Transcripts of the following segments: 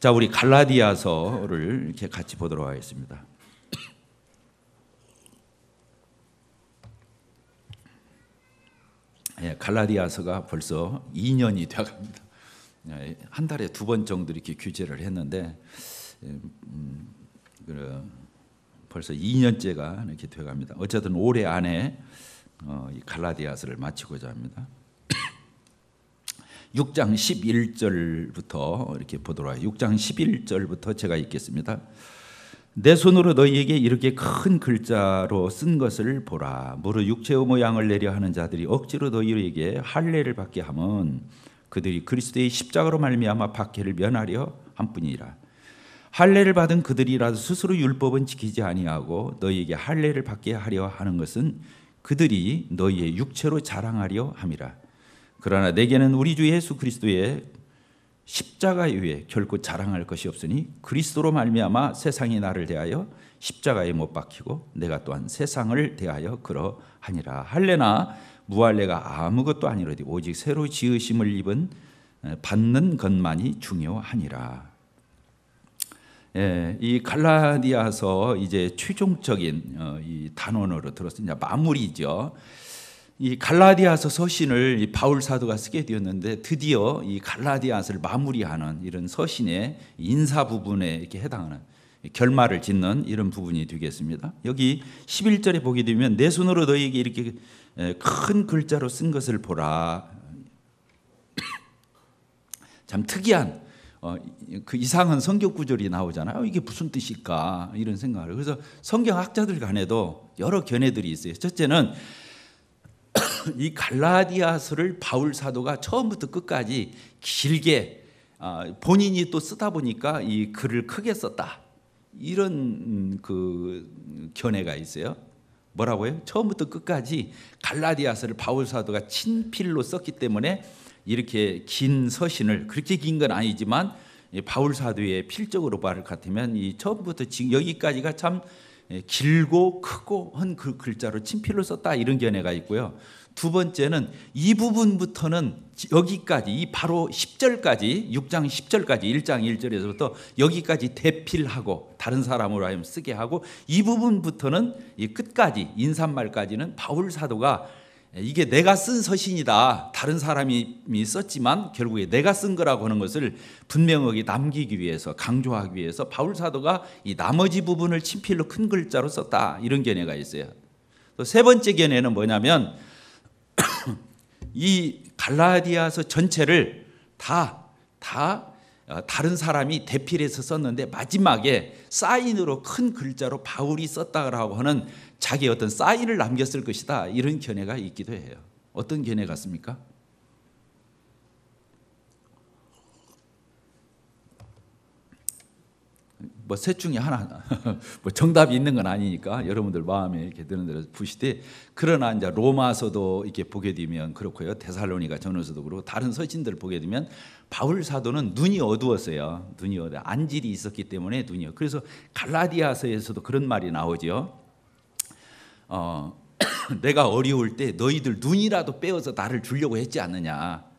자, 우리 갈라디아서를 이렇게 같이 보도록 하겠습니다. 예, 갈라디아서가 벌써 2년이 되어갑니다. 한 달에 2번 정도 이렇게 규제를 했는데 벌써 2년째가 이렇게 되어갑니다. 어쨌든 올해 안에 이 갈라디아서를 마치고자 합니다. 6장 11절부터 이렇게 보도록 하겠습니다. 6장 11절부터 제가 읽겠습니다. 내 손으로 너희에게 이렇게 큰 글자로 쓴 것을 보라. 무릇 육체의 모양을 내려 하는 자들이 억지로 너희에게 할례를 받게 하면 그들이 그리스도의 십자가로 말미암아 박해를 면하려 함뿐이라. 할례를 받은 그들이라도 스스로 율법은 지키지 아니하고 너희에게 할례를 받게 하려 하는 것은 그들이 너희의 육체로 자랑하려 함이라. 그러나 내게는 우리 주 예수 그리스도의 십자가 위에 결코 자랑할 것이 없으니 그리스도로 말미암아 세상이 나를 대하여 십자가에 못 박히고 내가 또한 세상을 대하여 그러하니라. 할례나 무할례가 아무것도 아니로되 오직 새로 지으심을 입은 받는 것만이 중요하니라. 예, 이 갈라디아서 이제 최종적인 이 단원으로 들었습니다. 마무리죠. 이 갈라디아서 서신을 이 바울 사도가 쓰게 되었는데 드디어 이 갈라디아서를 마무리하는 이런 서신의 인사 부분에 이렇게 해당하는 결말을 짓는 이런 부분이 되겠습니다. 여기 11절에 보게 되면 내 손으로 너희에게 이렇게 큰 글자로 쓴 것을 보라. 참 특이한 그 이상한 성경 구절이 나오잖아요. 이게 무슨 뜻일까 이런 생각을. 그래서 성경학자들 간에도 여러 견해들이 있어요. 첫째는 이 갈라디아서를 바울 사도가 처음부터 끝까지 길게 본인이 또 쓰다 보니까 이 글을 크게 썼다 이런 그 견해가 있어요. 뭐라고요? 처음부터 끝까지 갈라디아서를 바울 사도가 친필로 썼기 때문에 이렇게 긴 서신을, 그렇게 긴 건 아니지만 바울 사도의 필적으로 말을 같으면 이 처음부터 지금 여기까지가 참 길고 크고 한 그 글자로 친필로 썼다 이런 견해가 있고요. 두 번째는 이 부분부터는 여기까지, 이 바로 10절까지, 6장 10절까지 1장 1절에서부터 여기까지 대필하고 다른 사람으로 하여금 쓰게 하고, 이 부분부터는 이 끝까지 인사말까지는 바울 사도가 이게 내가 쓴 서신이다, 다른 사람이 썼지만 결국에 내가 쓴 거라고 하는 것을 분명하게 남기기 위해서, 강조하기 위해서 바울 사도가 이 나머지 부분을 친필로 큰 글자로 썼다 이런 견해가 있어요. 또 세 번째 견해는 뭐냐면 이 갈라디아서 전체를 다 다른 사람이 대필해서 썼는데 마지막에 사인으로 큰 글자로 바울이 썼다라고 하는 자기의 어떤 사인을 남겼을 것이다 이런 견해가 있기도 해요. 어떤 견해 같습니까? 뭐 셋 중에 하나 뭐 정답이 있는 건 아니니까 여러분들 마음에 이렇게 드는 대로 보시되, 그러나 이제 로마서도 이렇게 보게 되면 그렇고요, 데살로니가 전후서도 그렇고 다른 서신들 보게 되면 바울 사도는 눈이 어두웠어요. 눈이 어두워 안질이 있었기 때문에 눈이요. 그래서 갈라디아서에서도 그런 말이 나오죠. 내가 어려울 때 너희들 눈이라도 빼어서 나를 주려고 했지 않느냐.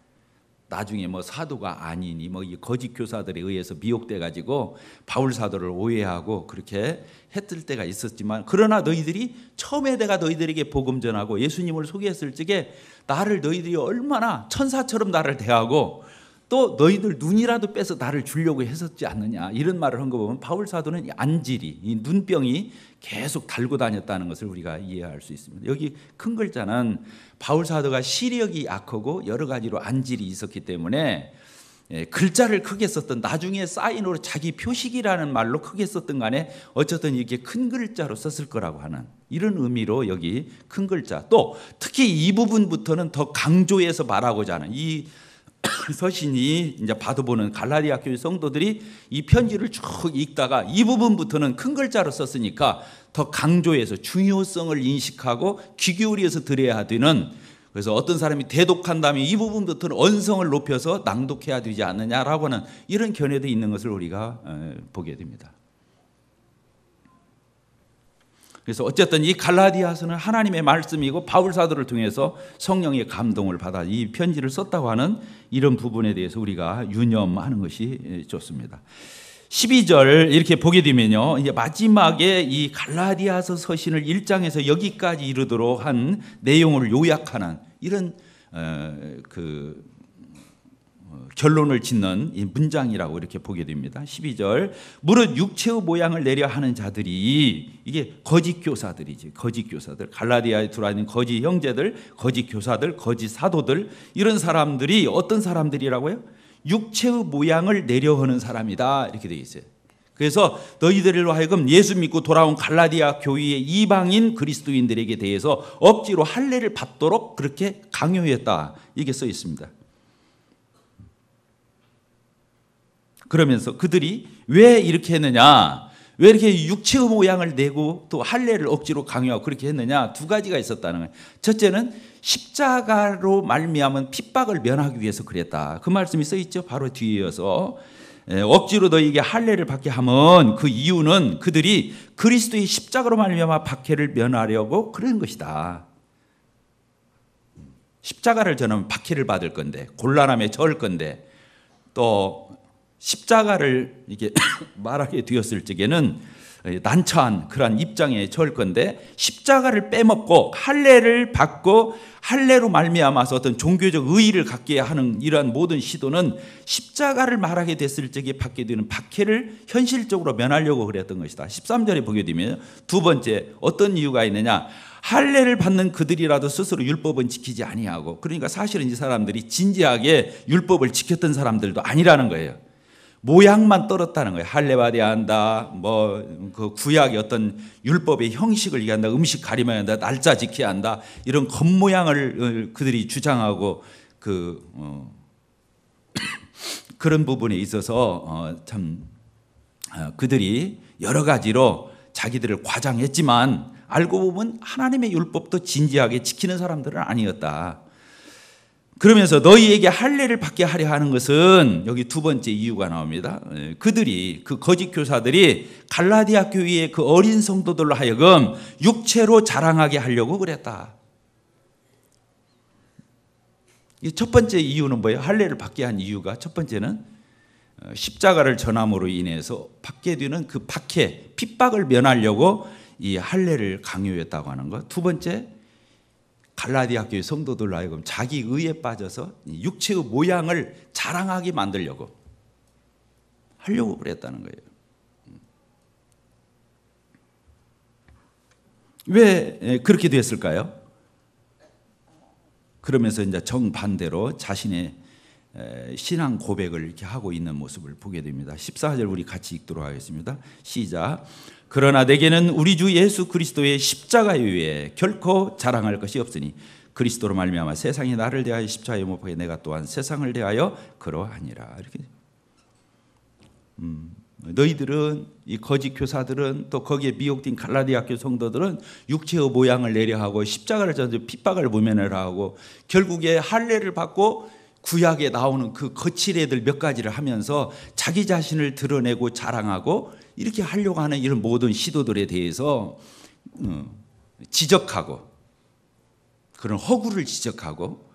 나중에 뭐 사도가 아니니 뭐 이 거짓 교사들에 의해서 미혹돼 가지고 바울 사도를 오해하고 그렇게 했을 때가 있었지만, 그러나 너희들이 처음에 내가 너희들에게 복음 전하고 예수님을 소개했을 적에 나를 너희들이 얼마나 천사처럼 나를 대하고 또 너희들 눈이라도 빼서 나를 주려고 했었지 않느냐 이런 말을 한 거 보면 바울 사도는 안질이, 이 눈병이 계속 달고 다녔다는 것을 우리가 이해할 수 있습니다. 여기 큰 글자는 바울 사도가 시력이 약하고 여러 가지로 안질이 있었기 때문에 글자를 크게 썼던, 나중에 사인으로 자기 표식이라는 말로 크게 썼던 간에 어쨌든 이렇게 큰 글자로 썼을 거라고 하는 이런 의미로 여기 큰 글자, 또 특히 이 부분부터는 더 강조해서 말하고자 하는 이 서신이 이제 받아보는 갈라디아 교회 성도들이 이 편지를 쭉 읽다가 이 부분부터는 큰 글자로 썼으니까 더 강조해서 중요성을 인식하고 귀 기울여서 들어야 되는, 그래서 어떤 사람이 대독한다면 이 부분부터는 언성을 높여서 낭독해야 되지 않느냐라고 하는 이런 견해도 있는 것을 우리가 보게 됩니다. 그래서 어쨌든 이 갈라디아서는 하나님의 말씀이고 바울 사도를 통해서 성령의 감동을 받아 이 편지를 썼다고 하는 이런 부분에 대해서 우리가 유념하는 것이 좋습니다. 12절 이렇게 보게 되면요, 이제 마지막에 이 갈라디아서 서신을 1장에서 여기까지 이르도록 한 내용을 요약하는 이런 결론을 짓는 이 문장이라고 이렇게 보게 됩니다. 12절, 무릇 육체의 모양을 내려 하는 자들이, 이게 거짓 교사들이지, 거짓 교사들, 갈라디아에 들어와 있는 거짓 형제들, 거짓 교사들, 거짓 사도들, 이런 사람들이 어떤 사람들이라고요? 육체의 모양을 내려 하는 사람이다, 이렇게 되어 있어요. 그래서 너희들로 하여금 예수 믿고 돌아온 갈라디아 교회의 이방인 그리스도인들에게 대해서 억지로 할례를 받도록 그렇게 강요했다, 이게 써 있습니다. 그러면서 그들이 왜 이렇게 했느냐, 왜 이렇게 육체의 모양을 내고 또 할례를 억지로 강요하고 그렇게 했느냐, 두 가지가 있었다는 거예요. 첫째는 십자가로 말미암은 핍박을 면하기 위해서 그랬다, 그 말씀이 써 있죠. 바로 뒤에 이어서 억지로 너희에게 할례를 받게 하면 그 이유는 그들이 그리스도의 십자가로 말미암아 박해를 면하려고 그런 것이다. 십자가를 전하면 박해를 받을 건데, 곤란함에 처할 건데, 또 십자가를 이게 말하게 되었을 적에는 난처한 그러한 입장에 처할 건데, 십자가를 빼먹고 할례를 받고 할례로 말미암아서 어떤 종교적 의의를 갖게 하는 이러한 모든 시도는 십자가를 말하게 됐을 적에 받게 되는 박해를 현실적으로 면하려고 그랬던 것이다. 13절에 보게 되면 두 번째 어떤 이유가 있느냐, 할례를 받는 그들이라도 스스로 율법은 지키지 아니하고, 그러니까 사실은 이 사람들이 진지하게 율법을 지켰던 사람들도 아니라는 거예요. 모양만 떨었다는 거예요. 할례 받아야 한다, 그 구약의 어떤 율법의 형식을 얘기한다, 음식 가림해야 한다, 날짜 지켜야 한다, 이런 겉모양을 그들이 주장하고 그런 부분에 있어서 그들이 여러 가지로 자기들을 과장했지만 알고 보면 하나님의 율법도 진지하게 지키는 사람들은 아니었다. 그러면서 너희에게 할례를 받게 하려 하는 것은, 여기 두 번째 이유가 나옵니다. 그들이, 그 거짓 교사들이 갈라디아 교회의 그 어린 성도들로 하여금 육체로 자랑하게 하려고 그랬다. 첫 번째 이유는 뭐예요? 할례를 받게 한 이유가, 첫 번째는 십자가를 전함으로 인해서 받게 되는 그 박해, 핍박을 면하려고 이 할례를 강요했다고 하는 것. 두 번째, 갈라디아 교회 성도들로 하여금 자기 의에 빠져서 육체의 모양을 자랑하게 만들려고 하려고 그랬다는 거예요. 왜 그렇게 됐을까요? 그러면서 이제 정반대로 자신의 신앙 고백을 이렇게 하고 있는 모습을 보게 됩니다. 14절 우리 같이 읽도록 하겠습니다. 시작. 그러나 내게는 우리 주 예수 그리스도의 십자가 외에 결코 자랑할 것이 없으니 그리스도로 말미암아 세상이 나를 대하여 십자가에 못 박혀 내가 또한 세상을 대하여 그러하니라. 이렇게. 너희들은, 이 거짓 교사들은, 또 거기에 미혹된 갈라디아 교회 성도들은 육체의 모양을 내려하고 십자가를 져서 핍박을 모면을 하고 결국에 할례를 받고 구약에 나오는 그 거칠 애들 몇 가지를 하면서 자기 자신을 드러내고 자랑하고 이렇게 하려고 하는 이런 모든 시도들에 대해서 지적하고, 그런 허구를 지적하고,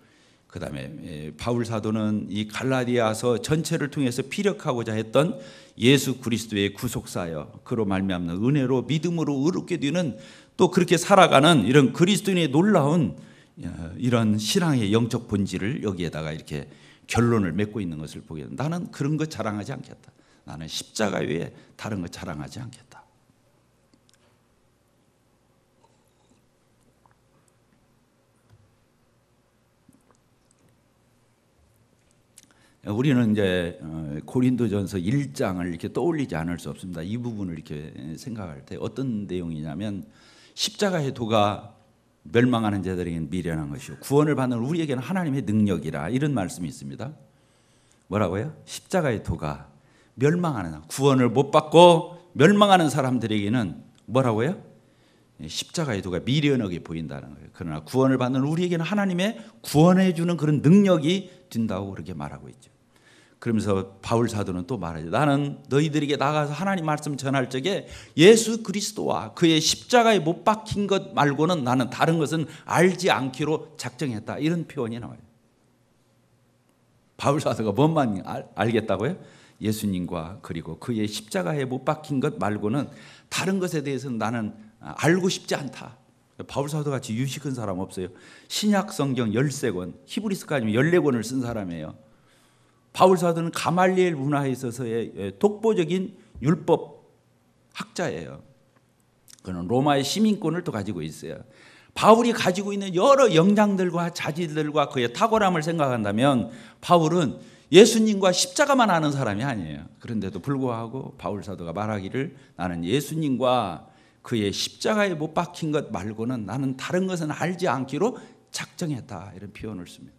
그 다음에 바울 사도는 이 갈라디아서 전체를 통해서 피력하고자 했던 예수 그리스도의 구속사여 그로 말미암는 은혜로 믿음으로 의롭게 되는, 또 그렇게 살아가는 이런 그리스도인의 놀라운 이런 신앙의 영적 본질을 여기에다가 이렇게 결론을 맺고 있는 것을 보게 됩니다. 나는 그런 거 자랑하지 않겠다. 나는 십자가 외에 다른 거 자랑하지 않겠다. 우리는 이제 고린도전서 1장을 이렇게 떠올리지 않을 수 없습니다. 이 부분을 이렇게 생각할 때 어떤 내용이냐면, 십자가의 도가 멸망하는 자들에게는 미련한 것이요 구원을 받는 우리에게는 하나님의 능력이라, 이런 말씀이 있습니다. 뭐라고요? 십자가의 도가 멸망하는, 구원을 못 받고 멸망하는 사람들에게는 뭐라고요? 십자가의 도가 미련하게 보인다는 거예요. 그러나 구원을 받는 우리에게는 하나님의 구원해 주는 그런 능력이 된다고 그렇게 말하고 있죠. 그러면서 바울 사도는 또 말하죠. 나는 너희들에게 나가서 하나님 말씀 전할 적에 예수 그리스도와 그의 십자가에 못 박힌 것 말고는 나는 다른 것은 알지 않기로 작정했다. 이런 표현이 나와요. 바울 사도가 뭔만 알겠다고요? 예수님과 그리고 그의 십자가에 못 박힌 것 말고는 다른 것에 대해서는 나는 알고 싶지 않다. 바울 사도 같이 유식한 사람 없어요. 신약 성경 13권, 히브리서까지 14권을 쓴 사람이에요. 바울 사도는 가말리엘 문화에 있어서의 독보적인 율법 학자예요. 그는 로마의 시민권을 또 가지고 있어요. 바울이 가지고 있는 여러 역량들과 자질들과 그의 탁월함을 생각한다면 바울은 예수님과 십자가만 아는 사람이 아니에요. 그런데도 불구하고 바울 사도가 말하기를 나는 예수님과 그의 십자가에 못 박힌 것 말고는 나는 다른 것은 알지 않기로 작정했다. 이런 표현을 씁니다.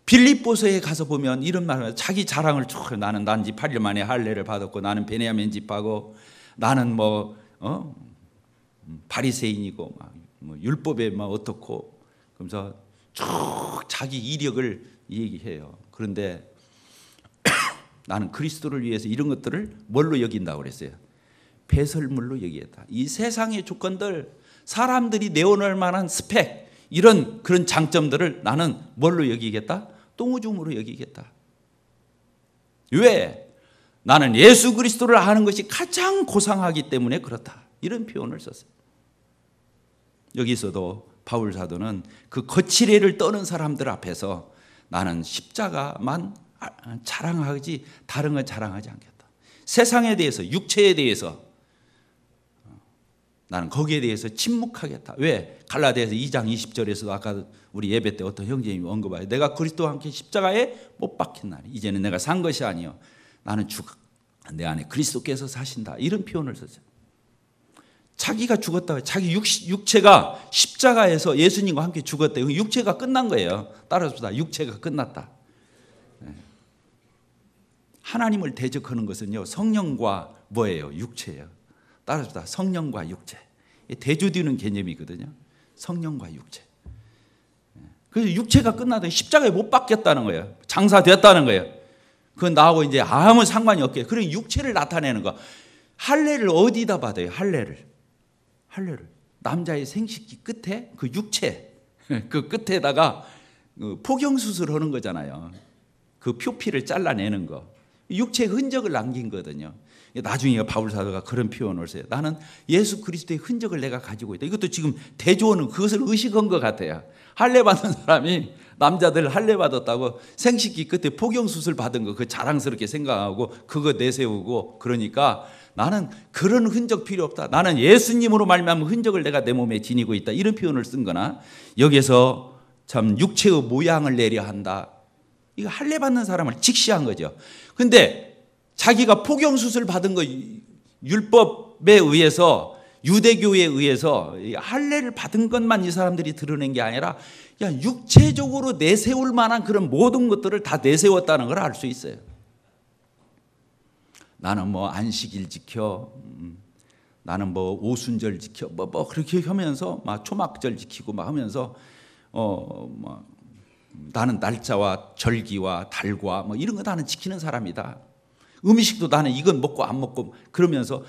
빌립보서에 가서 보면 이런 말을 자기 자랑을 쭉 나는 난지 8일 만에 할례를 받았고 나는 베냐민 집하고 나는 바리새인이고 뭐 율법에 어떻고 그러면서 쭉 자기 이력을 얘기해요. 그런데 나는 그리스도를 위해서 이런 것들을 뭘로 여긴다고 그랬어요? 배설물로 여기겠다. 이 세상의 조건들, 사람들이 내어놓을 만한 스펙, 그런 장점들을 나는 뭘로 여기겠다? 똥오줌으로 여기겠다. 왜? 나는 예수 그리스도를 아는 것이 가장 고상하기 때문에 그렇다. 이런 표현을 썼어요. 여기서도 바울 사도는 그 거칠애를 떠는 사람들 앞에서 나는 십자가만 자랑하지 다른 건 자랑하지 않겠다. 세상에 대해서, 육체에 대해서 나는 거기에 대해서 침묵하겠다. 왜? 갈라디아서 2장 20절에서도 아까 우리 예배 때 어떤 형제님이 언급하여 내가 그리스도와 함께 십자가에 못 박힌 날이 이제는 내가 산 것이 아니요 나는 내 안에 그리스도께서 사신다. 이런 표현을 썼어요. 자기가 죽었다. 자기 육체가 십자가에서 예수님과 함께 죽었다. 육체가 끝난 거예요. 따라서 육체가 끝났다. 하나님을 대적하는 것은요 성령과 뭐예요? 육체예요. 따라서 성령과 육체. 대조되는 개념이거든요. 성령과 육체. 그래서 육체가 끝나다 십자가에 못 박혔다는 거예요. 장사됐다는 거예요. 그건 나하고 이제 아무 상관이 없게. 그런 육체를 나타내는 거. 할례를 어디다 받아요? 할례를 남자의 생식기 끝에 그 육체 그 끝에다가 포경수술 하는 거잖아요. 그 표피를 잘라내는 거. 육체의 흔적을 남긴 거거든요. 나중에 바울 사도가 그런 표현을 써요. 나는 예수 그리스도의 흔적을 내가 가지고 있다. 이것도 지금 대조는 그것을 의식한 것 같아요. 할례 받은 사람이 남자들 할례 받았다고 생식기 끝에 포경수술 받은 거 그 자랑스럽게 생각하고 그거 내세우고 그러니까 나는 그런 흔적 필요 없다. 나는 예수님으로 말미암은 흔적을 내가 내 몸에 지니고 있다. 이런 표현을 쓴 거나 여기서 참 육체의 모양을 내려 한다. 이거 할례 받는 사람을 직시한 거죠. 근데 자기가 포경수술 받은 거 율법에 의해서 유대교에 의해서 할례를 받은 것만 이 사람들이 드러낸 게 아니라 육체적으로 내세울 만한 그런 모든 것들을 다 내세웠다는 걸 알 수 있어요. 나는 뭐 안식일 지켜, 나는 뭐 오순절 지켜, 뭐 그렇게 하면서 막 초막절 지키고 막 하면서 나는 날짜와 절기와 달과 뭐 이런 거 나는 지키는 사람이다. 음식도 나는 이건 먹고 안 먹고 그러면서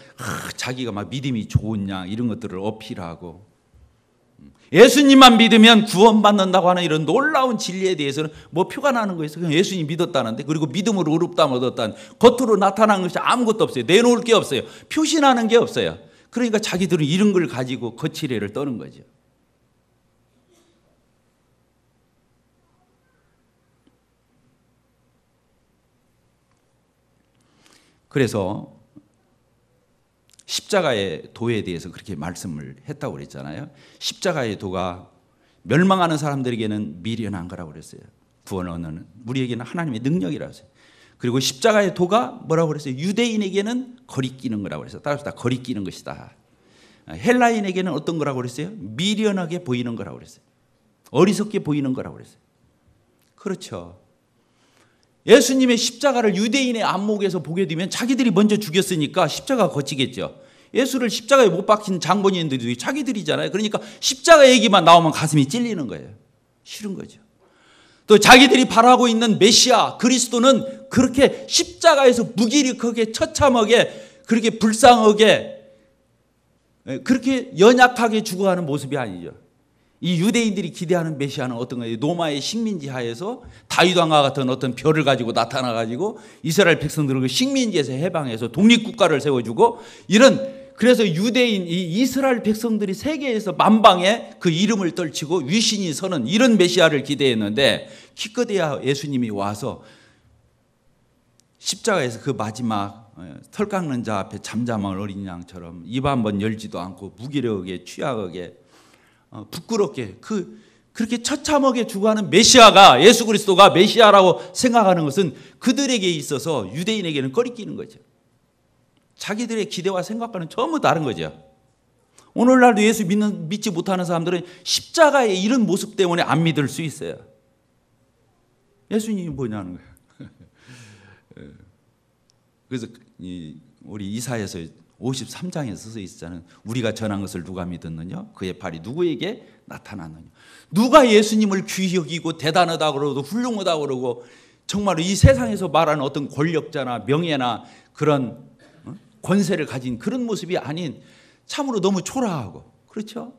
자기가 막 믿음이 좋으냐 이런 것들을 어필하고 예수님만 믿으면 구원받는다고 하는 이런 놀라운 진리에 대해서는 뭐 표가 나는 거였어요. 그냥 예수님 믿었다는데 그리고 믿음으로 의롭다함을 얻었다는 겉으로 나타난 것이 아무것도 없어요. 내놓을 게 없어요. 표시나는 게 없어요. 그러니까 자기들은 이런 걸 가지고 거칠애를 떠는 거죠. 그래서 십자가의 도에 대해서 그렇게 말씀을 했다고 그랬잖아요. 십자가의 도가 멸망하는 사람들에게는 미련한 거라고 그랬어요. 구원 얻는 우리에게는 하나님의 능력이라고 했어요. 그리고 십자가의 도가 뭐라고 그랬어요? 유대인에게는 거리끼는 거라고 그랬어요. 따라서 다 거리끼는 것이다. 헬라인에게는 어떤 거라고 그랬어요? 미련하게 보이는 거라고 그랬어요. 어리석게 보이는 거라고 그랬어요. 그렇죠. 예수님의 십자가를 유대인의 안목에서 보게 되면 자기들이 먼저 죽였으니까 십자가가 거치겠죠. 예수를 십자가에 못 박힌 장본인들이 자기들이잖아요. 그러니까 십자가 얘기만 나오면 가슴이 찔리는 거예요. 싫은 거죠. 또 자기들이 바라고 있는 메시아 그리스도는 그렇게 십자가에서 무기력하게 처참하게 그렇게 불쌍하게 그렇게 연약하게 죽어가는 모습이 아니죠. 이 유대인들이 기대하는 메시아는 어떤 거예요? 로마의 식민지 하에서 다윗왕과 같은 어떤 별을 가지고 나타나가지고 이스라엘 백성들을 그 식민지에서 해방해서 독립국가를 세워주고 이런, 그래서 유대인 이 이스라엘 백성들이 세계에서 만방에 그 이름을 떨치고 위신이 서는 이런 메시아를 기대했는데 기껏해야 예수님이 와서 십자가에서 그 마지막 털 깎는 자 앞에 잠잠한 어린 양처럼 입 한번 열지도 않고 무기력하게 취약하게 부끄럽게 그렇게 처참하게 죽어가는 메시아가, 예수 그리스도가 메시아라고 생각하는 것은 그들에게 있어서 유대인에게는 꺼리끼는 거죠. 자기들의 기대와 생각과는 전부 다른 거죠. 오늘날도 예수 믿지 못하는 사람들은 십자가의 이런 모습 때문에 안 믿을 수 있어요. 예수님이 뭐냐는 거예요. 그래서 우리 이사야서 53장에 써져 있잖아요. 우리가 전한 것을 누가 믿었느냐? 그의 팔이 누구에게 나타났느냐? 누가 예수님을 귀히 여기고 대단하다고 그러고 훌륭하다고 그러고 정말로 이 세상에서 말하는 어떤 권력자나 명예나 그런 권세를 가진 그런 모습이 아닌 참으로 너무 초라하고, 그렇죠?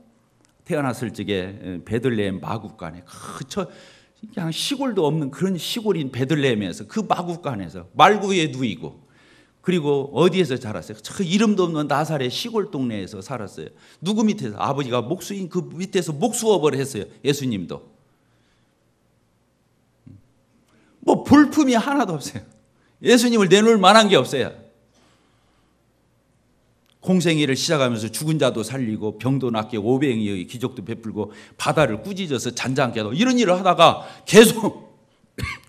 태어났을 적에 베들레헴 마구간에 그냥 시골도 없는 그런 시골인 베들레헴에서 그 마구간에서 말구에 누이고, 그리고 어디에서 자랐어요? 저 이름도 없는 나사렛 시골 동네에서 살았어요. 누구 밑에서? 아버지가 목수인 그 밑에서 목수업을 했어요. 예수님도. 뭐 볼품이 하나도 없어요. 예수님을 내놓을 만한 게 없어요. 공생애를 시작하면서 죽은 자도 살리고 병도 낫게 오병이의 기적도 베풀고 바다를 꾸짖어서 잔잔케 하고 이런 일을 하다가 계속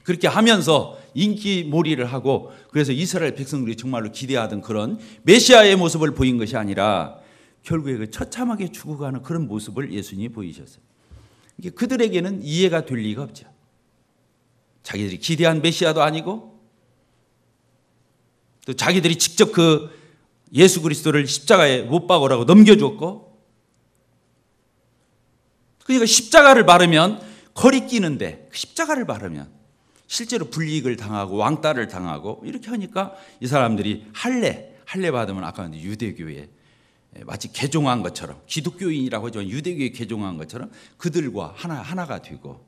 그렇게 하면서 인기몰이를 하고, 그래서 이스라엘 백성들이 정말로 기대하던 그런 메시아의 모습을 보인 것이 아니라 결국에 그 처참하게 죽어가는 그런 모습을 예수님이 보이셨어요. 이게 그들에게는 이해가 될 리가 없죠. 자기들이 기대한 메시아도 아니고 또 자기들이 직접 그 예수 그리스도를 십자가에 못 박으라고 넘겨줬고, 그러니까 십자가를 바르면 거리끼는데 십자가를 바르면 실제로 불이익을 당하고 왕따를 당하고 이렇게 하니까 이 사람들이 할례 받으면 아까 유대교에 마치 개종한 것처럼, 기독교인이라고 하지만 유대교에 개종한 것처럼 그들과 하나가 되고,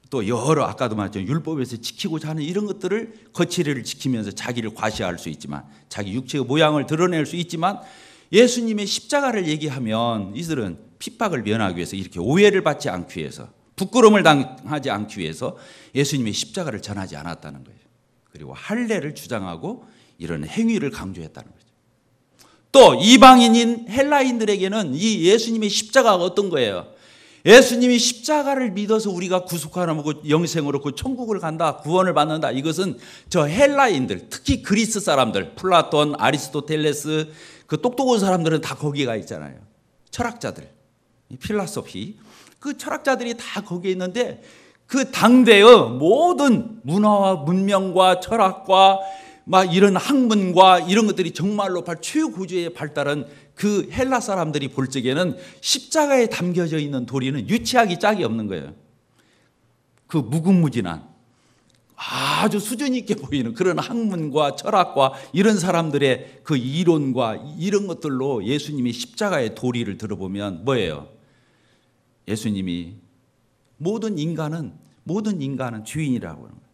또 여러 아까도 말했지만 율법에서 지키고자 하는 이런 것들을 거칠이를 지키면서 자기를 과시할 수 있지만, 자기 육체의 모양을 드러낼 수 있지만, 예수님의 십자가를 얘기하면 이들은 핍박을 면하기 위해서, 이렇게 오해를 받지 않기 위해서, 부끄러움을 당하지 않기 위해서 예수님의 십자가를 전하지 않았다는 거예요. 그리고 할례를 주장하고 이런 행위를 강조했다는 거죠. 또 이방인인 헬라인들에게는 이 예수님의 십자가가 어떤 거예요? 예수님이 십자가를 믿어서 우리가 구속하는 거고 영생으로 그 천국을 간다, 구원을 받는다. 이것은 저 헬라인들, 특히 그리스 사람들, 플라톤, 아리스토텔레스, 그 똑똑한 사람들은 다 거기에 가 있잖아요. 철학자들, 필라소피, 그 철학자들이 다 거기에 있는데 그 당대의 모든 문화와 문명과 철학과 막 이런 학문과 이런 것들이 정말로 최고조에 발달한 그 헬라 사람들이 볼 적에는 십자가에 담겨져 있는 도리는 유치하기 짝이 없는 거예요. 그 무궁무진한 아주 수준 있게 보이는 그런 학문과 철학과 이런 사람들의 그 이론과 이런 것들로 예수님이 십자가의 도리를 들어보면 뭐예요? 예수님이 모든 인간은 죄인이라고 하는 거예요.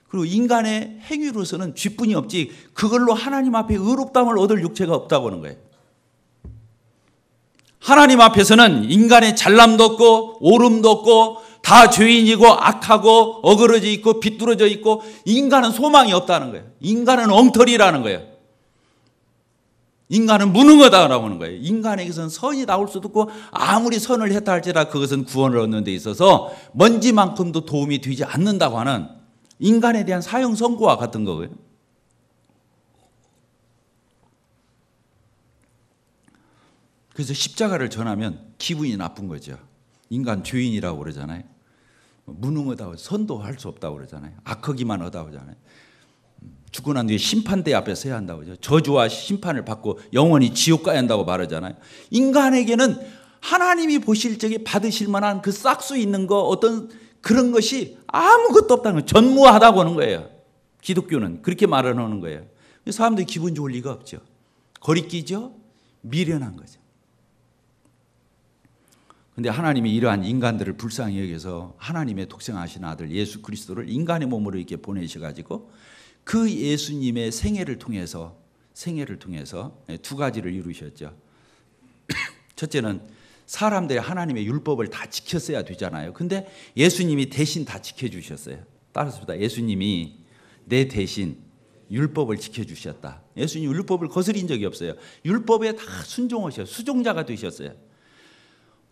그리고 인간의 행위로서는 쥐뿐이 없지 그걸로 하나님 앞에 의롭다함을 얻을 육체가 없다고 하는 거예요. 하나님 앞에서는 인간의 잘남도 없고 오름도 없고 다 죄인이고 악하고 어그러져 있고 비뚤어져 있고 인간은 소망이 없다는 거예요. 인간은 엉터리라는 거예요. 인간은 무능하다고 하는 거예요. 인간에게서는 선이 나올 수도 없고 아무리 선을 했다 할지라도 그것은 구원을 얻는 데 있어서 먼지만큼도 도움이 되지 않는다고 하는 인간에 대한 사형 선고와 같은 거예요. 그래서 십자가를 전하면 기분이 나쁜 거죠. 인간 죄인이라고 그러잖아요. 무능하다고, 선도 할 수 없다고 그러잖아요. 악하기만 하다고 하잖아요. 죽고 난 뒤에 심판대 앞에 서야 한다고 하죠. 저주와 심판을 받고 영원히 지옥 가야 한다고 말하잖아요. 인간에게는 하나님이 보실 적에 받으실 만한 그 싹수 있는 거, 어떤 그런 것이 아무것도 없다는 거예요. 전무하다고 하는 거예요. 기독교는 그렇게 말하는 거예요. 사람들이 기분 좋을 리가 없죠. 거리끼죠. 미련한 거죠. 그런데 하나님이 이러한 인간들을 불쌍히 여겨서 하나님의 독생하신 아들 예수 그리스도를 인간의 몸으로 이렇게 보내셔가지고 그 예수님의 생애를 통해서 두 가지를 이루셨죠. 첫째는 사람들이 하나님의 율법을 다 지켰어야 되잖아요. 근데 예수님이 대신 다 지켜주셨어요. 따라서 예수님이 내 대신 율법을 지켜주셨다. 예수님 율법을 거스린 적이 없어요. 율법에 다 순종하셔서 수종자가 되셨어요.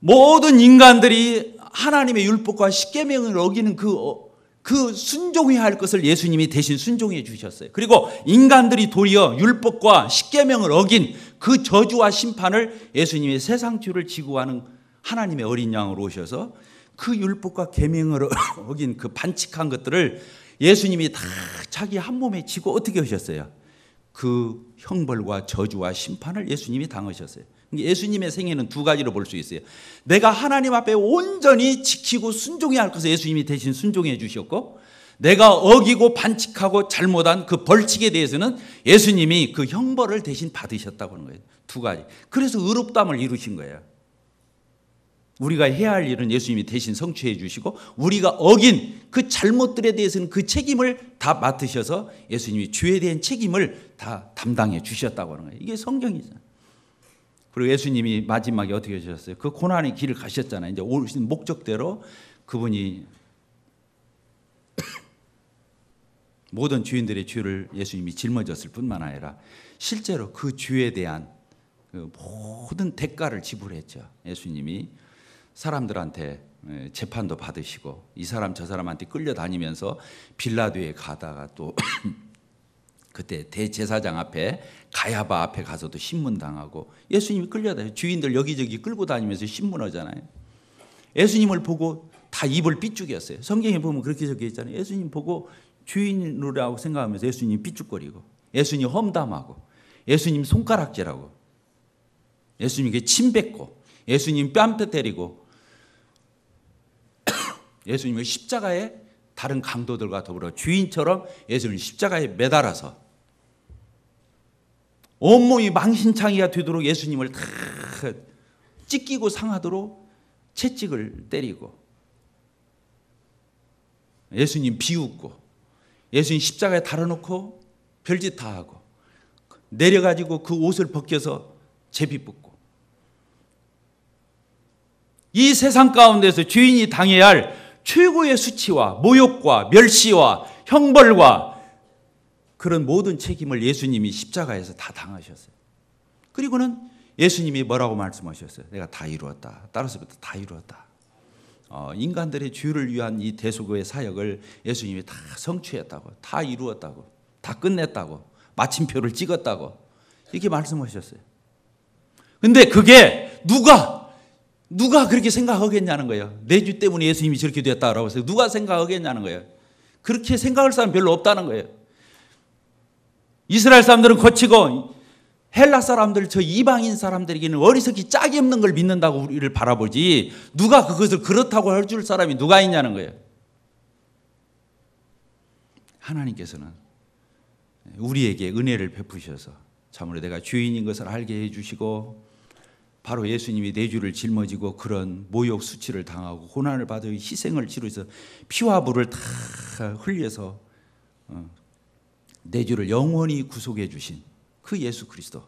모든 인간들이 하나님의 율법과 십계명을 어기는 그 순종해야 할 것을 예수님이 대신 순종해 주셨어요. 그리고 인간들이 도리어 율법과 십계명을 어긴 그 저주와 심판을 예수님이 세상 죄를 지고 가는 하나님의 어린 양으로 오셔서 그 율법과 계명을 어긴 그 반칙한 것들을 예수님이 다 자기 한 몸에 지고 어떻게 하셨어요? 그 형벌과 저주와 심판을 예수님이 당하셨어요. 예수님의 생애는 두 가지로 볼 수 있어요. 내가 하나님 앞에 온전히 지키고 순종해야 할 것을 예수님이 대신 순종해 주셨고, 내가 어기고 반칙하고 잘못한 그 벌칙에 대해서는 예수님이 그 형벌을 대신 받으셨다고 하는 거예요. 두 가지. 그래서 의롭다함을 이루신 거예요. 우리가 해야 할 일은 예수님이 대신 성취해 주시고, 우리가 어긴 그 잘못들에 대해서는 그 책임을 다 맡으셔서 예수님이 죄에 대한 책임을 다 담당해 주셨다고 하는 거예요. 이게 성경이잖아요. 그리고 예수님이 마지막에 어떻게 하셨어요? 그 고난의 길을 가셨잖아요. 이제 오신 목적대로 그분이 모든 죄인들의 죄를 예수님이 짊어졌을 뿐만 아니라 실제로 그 죄에 대한 그 모든 대가를 지불했죠. 예수님이 사람들한테 재판도 받으시고 이 사람 저 사람한테 끌려다니면서 빌라도에 가다가 또 그때 대제사장 앞에 가야바 앞에 가서도 신문당하고 예수님이 끌려다녀요. 주인들 여기저기 끌고 다니면서 신문하잖아요. 예수님을 보고 다 입을 삐죽였어요. 성경에 보면 그렇게 적혀 있잖아요. 예수님 보고 주인이라고 생각하면서 예수님 삐죽거리고, 예수님 험담하고, 예수님 손가락질하고, 예수님께 침 뱉고, 예수님 뺨때 때리고, 예수님을 십자가에 다른 강도들과 더불어 주인처럼 예수님을 십자가에 매달아서 온몸이 망신창이가 되도록 예수님을 다 찢기고 상하도록 채찍을 때리고, 예수님 비웃고, 예수님 십자가에 달아놓고 별짓 다 하고, 내려가지고 그 옷을 벗겨서 제비 뽑고, 이 세상 가운데서 죄인이 당해야 할 최고의 수치와 모욕과 멸시와 형벌과 그런 모든 책임을 예수님이 십자가에서 다 당하셨어요. 그리고는 예수님이 뭐라고 말씀하셨어요? 내가 다 이루었다. 따라서부터 다 이루었다. 인간들의 죄를 위한 이 대속의 사역을 예수님이 다 성취했다고, 다 이루었다고, 다 끝냈다고, 마침표를 찍었다고 이렇게 말씀하셨어요. 근데 그게 누가 그렇게 생각하겠냐는 거예요. 내 죄 때문에 예수님이 저렇게 됐다라고 해서 누가 생각하겠냐는 거예요. 그렇게 생각할 사람 별로 없다는 거예요. 이스라엘 사람들은 거치고 헬라 사람들, 저 이방인 사람들에게는 어리석기 짝이 없는 걸 믿는다고 우리를 바라보지, 누가 그것을 그렇다고 해줄 사람이 누가 있냐는 거예요. 하나님께서는 우리에게 은혜를 베푸셔서 참으로 내가 죄인인 것을 알게 해주시고, 바로 예수님이 내 죄를 짊어지고 그런 모욕 수치를 당하고 고난을 받아 희생을 치르셔서 피와 물을 다 흘려서 내 죄를 영원히 구속해 주신 그 예수 그리스도,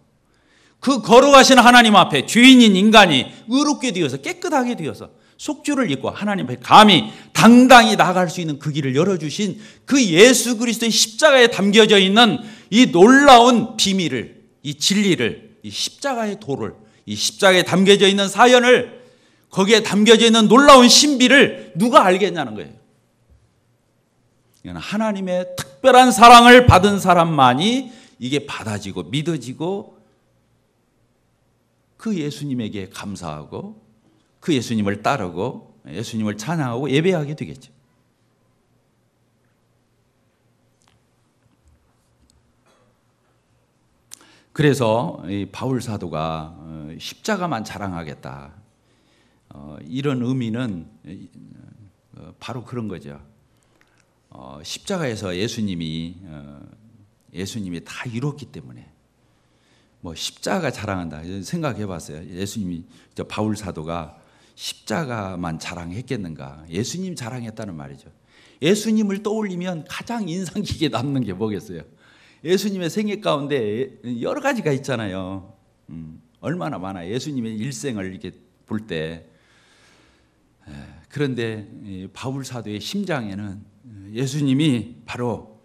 그 걸어가신 하나님 앞에 죄인인 인간이 의롭게 되어서 깨끗하게 되어서 속죄를 입고 하나님 앞에 감히 당당히 나아갈 수 있는 그 길을 열어주신 그 예수 그리스도의 십자가에 담겨져 있는 이 놀라운 비밀을, 이 진리를, 이 십자가의 도를, 이 십자가에 담겨져 있는 사연을, 거기에 담겨져 있는 놀라운 신비를 누가 알겠냐는 거예요. 이건 하나님의 특별한 사랑을 받은 사람만이 이게 받아지고 믿어지고 그 예수님에게 감사하고 그 예수님을 따르고 예수님을 찬양하고 예배하게 되겠죠. 그래서 이 바울 사도가 십자가만 자랑하겠다, 이런 의미는 바로 그런 거죠. 십자가에서 예수님이 다 이뤘기 때문에 뭐 십자가 자랑한다 생각해 봤어요. 예수님이 바울 사도가 십자가만 자랑했겠는가? 예수님 자랑했다는 말이죠. 예수님을 떠올리면 가장 인상 깊게 남는 게 뭐겠어요? 예수님의 생애 가운데 여러 가지가 있잖아요. 얼마나 많아요. 예수님의 일생을 이렇게 볼 때. 그런데 바울 사도의 심장에는 예수님이 바로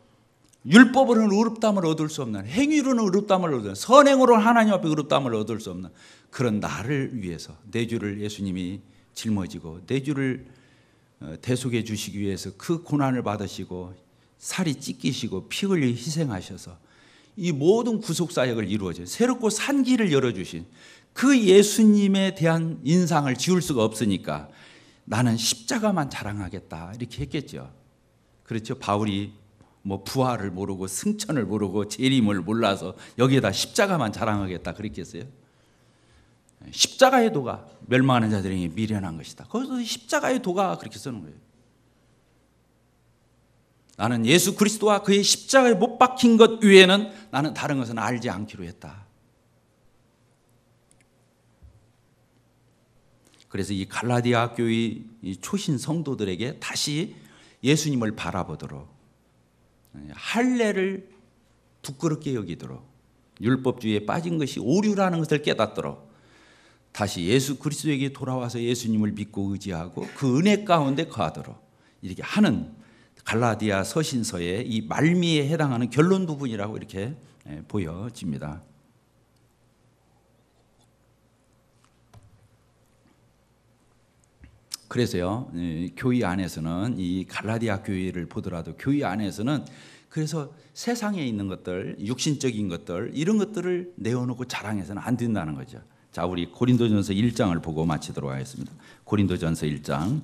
율법으로는 의롭다함을 얻을 수 없는, 행위로는 의롭다함을 얻을 수 없는, 선행으로는 하나님 앞에 의롭다함을 얻을 수 없는 그런 나를 위해서 내 주를 예수님이 짊어지고 내 주를 대속해 주시기 위해서 그 고난을 받으시고 살이 찢기시고 피 흘려 희생하셔서 이 모든 구속 사역을 이루어져 새롭고 산 길을 열어주신 그 예수님에 대한 인상을 지울 수가 없으니까 나는 십자가만 자랑하겠다 이렇게 했겠죠. 그렇죠. 바울이 뭐 부활을 모르고 승천을 모르고 재림을 몰라서 여기에다 십자가만 자랑하겠다 그랬겠어요. 십자가의 도가 멸망하는 자들에게 미련한 것이다. 거기서 십자가의 도가 그렇게 쓰는 거예요. 나는 예수 그리스도와 그의 십자가에 못 박힌 것 외에는 나는 다른 것은 알지 않기로 했다. 그래서 이 갈라디아 교회 초신 성도들에게 다시 예수님을 바라보도록, 할례를 부끄럽게 여기도록, 율법주의에 빠진 것이 오류라는 것을 깨닫도록 다시 예수 그리스도에게 돌아와서 예수님을 믿고 의지하고 그 은혜 가운데 거하도록 이렇게 하는 갈라디아 서신서의 이 말미에 해당하는 결론 부분이라고 이렇게 보여집니다. 그래서요, 교회 안에서는 이 갈라디아 교회를 보더라도 교회 안에서는 그래서 세상에 있는 것들, 육신적인 것들 이런 것들을 내어놓고 자랑해서는 안 된다는 거죠. 자, 우리 고린도전서 1장을 보고 마치도록 하겠습니다. 고린도전서 1장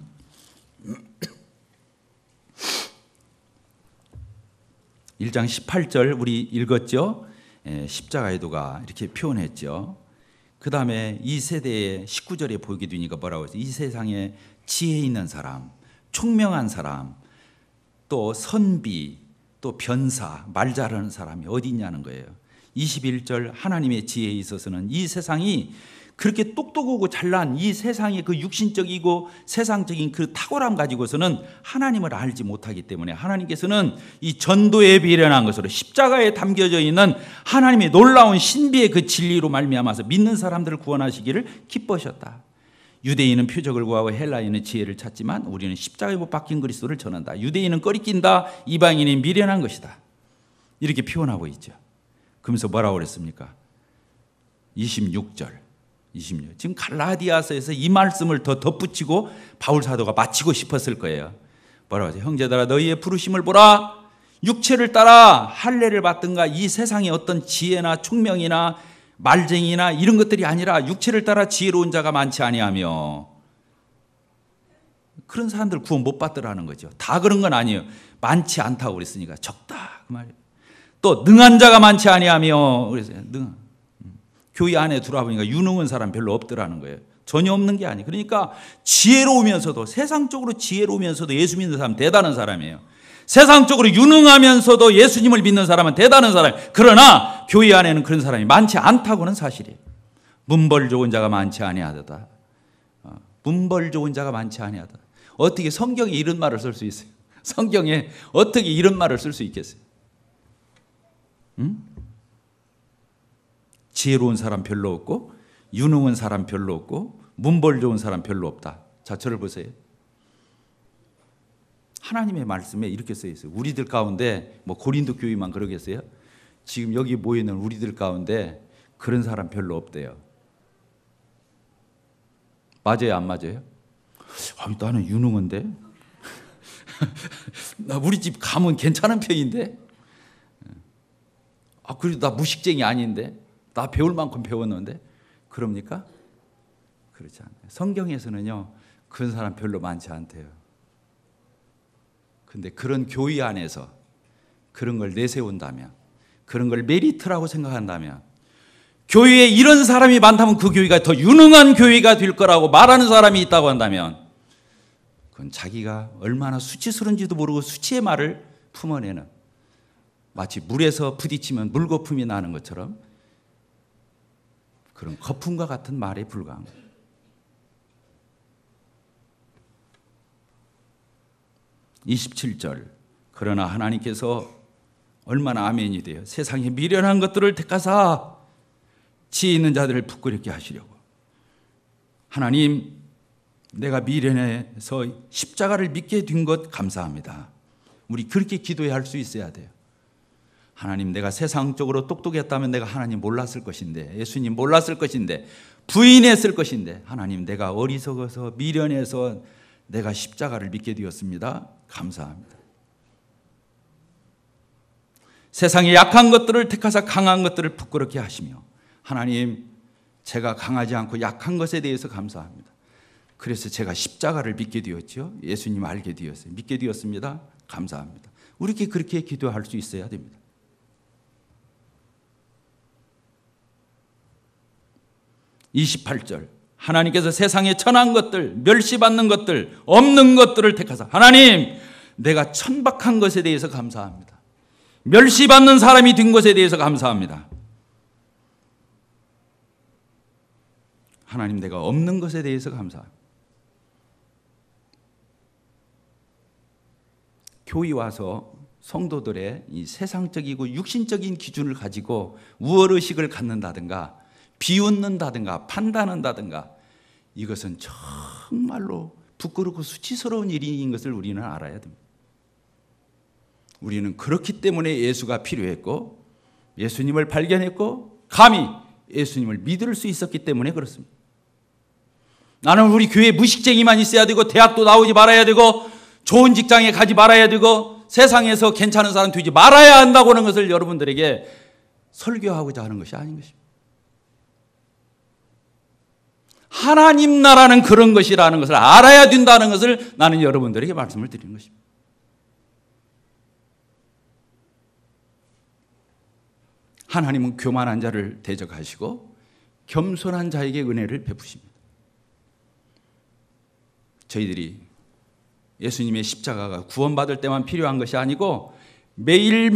1장 18절 우리 읽었죠? 십자가의 도가 이렇게 표현했죠. 그 다음에 이 세대의 19절에 보게 되니까 뭐라고 했어요? 이 세상에 지혜 있는 사람, 총명한 사람, 또 선비, 또 변사, 말 잘하는 사람이 어디 있냐는 거예요. 21절 하나님의 지혜에 있어서는 이 세상이 그렇게 똑똑하고 잘난 이 세상의 그 육신적이고 세상적인 그 탁월함 가지고서는 하나님을 알지 못하기 때문에 하나님께서는 이 전도에 비련한 것으로 십자가에 담겨져 있는 하나님의 놀라운 신비의 그 진리로 말미암아서 믿는 사람들을 구원하시기를 기뻐하셨다. 유대인은 표적을 구하고 헬라인은 지혜를 찾지만 우리는 십자가에 못 박힌 그리스도를 전한다. 유대인은 꺼리낀다. 이방인은 미련한 것이다. 이렇게 표현하고 있죠. 그러면서 뭐라고 그랬습니까? 26절. 지금 갈라디아서에서 이 말씀을 더 덧붙이고 바울 사도가 마치고 싶었을 거예요. 뭐라고 하죠? 형제들아 너희의 부르심을 보라. 육체를 따라 할례를 받든가 이 세상의 어떤 지혜나 총명이나 말쟁이나 이런 것들이 아니라 육체를 따라 지혜로운 자가 많지 아니하며 그런 사람들 구원 못 받더라는 거죠. 다 그런 건 아니에요. 많지 않다고 그랬으니까 적다 그 말이에요. 또 능한 자가 많지 아니하며 그랬어요. 교회 안에 들어와 보니까 유능한 사람 별로 없더라는 거예요. 전혀 없는 게 아니에요. 그러니까 지혜로우면서도 세상적으로 지혜로우면서도 예수 믿는 사람 대단한 사람이에요. 세상적으로 유능하면서도 예수님을 믿는 사람은 대단한 사람. 그러나 교회 안에는 그런 사람이 많지 않다고는 사실이에요. 문벌 좋은 자가 많지 아니하다. 문벌 좋은 자가 많지 아니하다. 어떻게 성경에 이런 말을 쓸 수 있어요? 성경에 어떻게 이런 말을 쓸 수 있겠어요? 지혜로운 사람 별로 없고 유능한 사람 별로 없고 문벌 좋은 사람 별로 없다. 자, 저를 보세요. 하나님의 말씀에 이렇게 써 있어요. 우리들 가운데 뭐 고린도 교회만 그러겠어요? 지금 여기 모이는 우리들 가운데 그런 사람 별로 없대요. 맞아요, 안 맞아요? 나는 유능한데? 나 우리 집 가면 괜찮은 편인데? 그래도 나 무식쟁이 아닌데? 나 배울 만큼 배웠는데? 그럽니까? 그렇지 않아요. 성경에서는요, 그런 사람 별로 많지 않대요. 근데 그런 교회 안에서 그런 걸 내세운다면, 그런 걸 메리트라고 생각한다면, 교회에 이런 사람이 많다면 그 교회가 더 유능한 교회가 될 거라고 말하는 사람이 있다고 한다면, 그건 자기가 얼마나 수치스러운지도 모르고 수치의 말을 품어내는, 마치 물에서 부딪히면 물거품이 나는 것처럼 그런 거품과 같은 말에 불과한 거예요. 27절, 그러나 하나님께서 얼마나 아멘이 돼요. 세상에 미련한 것들을 택하사 지혜 있는 자들을 부끄럽게 하시려고. 하나님, 내가 미련해서 십자가를 믿게 된 것 감사합니다. 우리 그렇게 기도해야 할 수 있어야 돼요. 하나님, 내가 세상적으로 똑똑했다면 내가 하나님 몰랐을 것인데, 예수님 몰랐을 것인데, 부인했을 것인데, 하나님, 내가 어리석어서 미련해서 내가 십자가를 믿게 되었습니다. 감사합니다. 세상에 약한 것들을 택하사 강한 것들을 부끄럽게 하시며, 하나님, 제가 강하지 않고 약한 것에 대해서 감사합니다. 그래서 제가 십자가를 믿게 되었죠. 예수님 알게 되었어요. 믿게 되었습니다. 감사합니다. 우리 그렇게 기도할 수 있어야 됩니다. (28절) 하나님께서 세상에 천한 것들, 멸시받는 것들, 없는 것들을 택하사, 하나님, 내가 천박한 것에 대해서 감사합니다. 멸시받는 사람이 된 것에 대해서 감사합니다. 하나님, 내가 없는 것에 대해서 감사합니다. 교회 와서 성도들의 이 세상적이고 육신적인 기준을 가지고 우월의식을 갖는다든가 비웃는다든가 판단한다든가, 이것은 정말로 부끄럽고 수치스러운 일인 것을 우리는 알아야 됩니다. 우리는 그렇기 때문에 예수가 필요했고, 예수님을 발견했고, 감히 예수님을 믿을 수 있었기 때문에 그렇습니다. 나는 우리 교회에 무식쟁이만 있어야 되고, 대학도 나오지 말아야 되고, 좋은 직장에 가지 말아야 되고, 세상에서 괜찮은 사람 되지 말아야 한다고 하는 것을 여러분들에게 설교하고자 하는 것이 아닌 것입니다. 하나님 나라는 그런 것이라는 것을 알아야 된다는 것을 나는 여러분들에게 말씀을 드리는 것입니다. 하나님은 교만한 자를 대적하시고 겸손한 자에게 은혜를 베푸십니다. 저희들이 예수님의 십자가가 구원받을 때만 필요한 것이 아니고 매일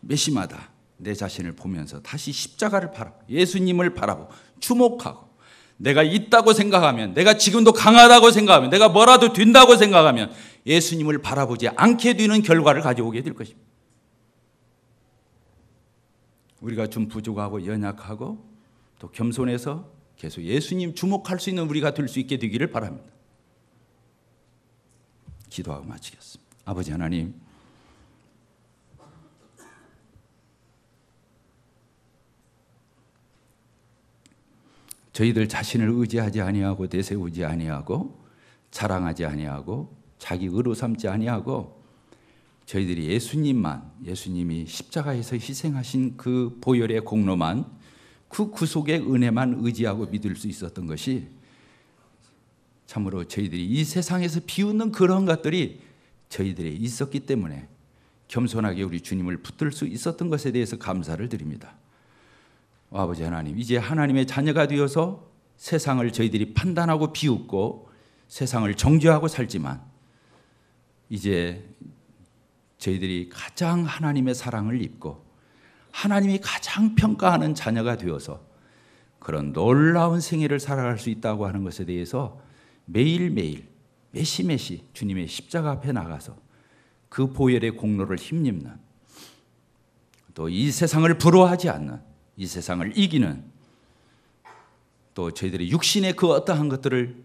매시마다 내 자신을 보면서 다시 십자가를 바라보고 예수님을 바라보고 주목하고, 내가 있다고 생각하면, 내가 지금도 강하다고 생각하면, 내가 뭐라도 된다고 생각하면 예수님을 바라보지 않게 되는 결과를 가져오게 될 것입니다. 우리가 좀 부족하고 연약하고 또 겸손해서 계속 예수님 주목할 수 있는 우리가 될 수 있게 되기를 바랍니다. 기도하고 마치겠습니다. 아버지 하나님, 저희들 자신을 의지하지 아니하고 내세우지 아니하고 자랑하지 아니하고 자기 의로 삼지 아니하고, 저희들이 예수님이 십자가에서 희생하신 그 보혈의 공로만, 그 구속의 은혜만 의지하고 믿을 수 있었던 것이, 참으로 저희들이 이 세상에서 비웃는 그런 것들이 저희들에 있었기 때문에 겸손하게 우리 주님을 붙들 수 있었던 것에 대해서 감사를 드립니다. 아버지 하나님, 이제 하나님의 자녀가 되어서 세상을 저희들이 판단하고 비웃고 세상을 정죄하고 살지만, 이제 저희들이 가장 하나님의 사랑을 입고 하나님이 가장 평가하는 자녀가 되어서 그런 놀라운 생애를 살아갈 수 있다고 하는 것에 대해서 매일매일 매시매시 주님의 십자가 앞에 나가서 그 보혈의 공로를 힘입는, 또 이 세상을 부러워하지 않는, 이 세상을 이기는, 또 저희들의 육신의 그 어떠한 것들을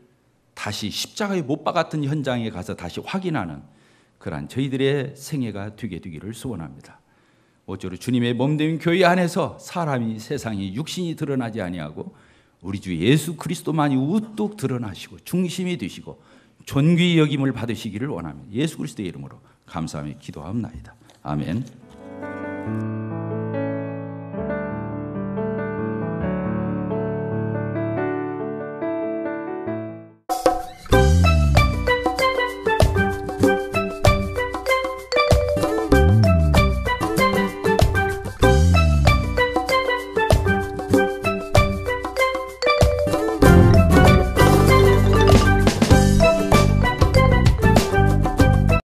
다시 십자가에 못 박았던 현장에 가서 다시 확인하는 그러한 저희들의 생애가 되게 되기를 소원합니다. 오쪼록 주님의 몸된 교회 안에서 사람이, 세상이, 육신이 드러나지 아니하고 우리 주 예수 그리스도만이 우뚝 드러나시고 중심이 되시고 존귀 여김을 받으시기를 원합니다. 예수 그리스도의 이름으로 감사하며 기도하옵나이다. 아멘.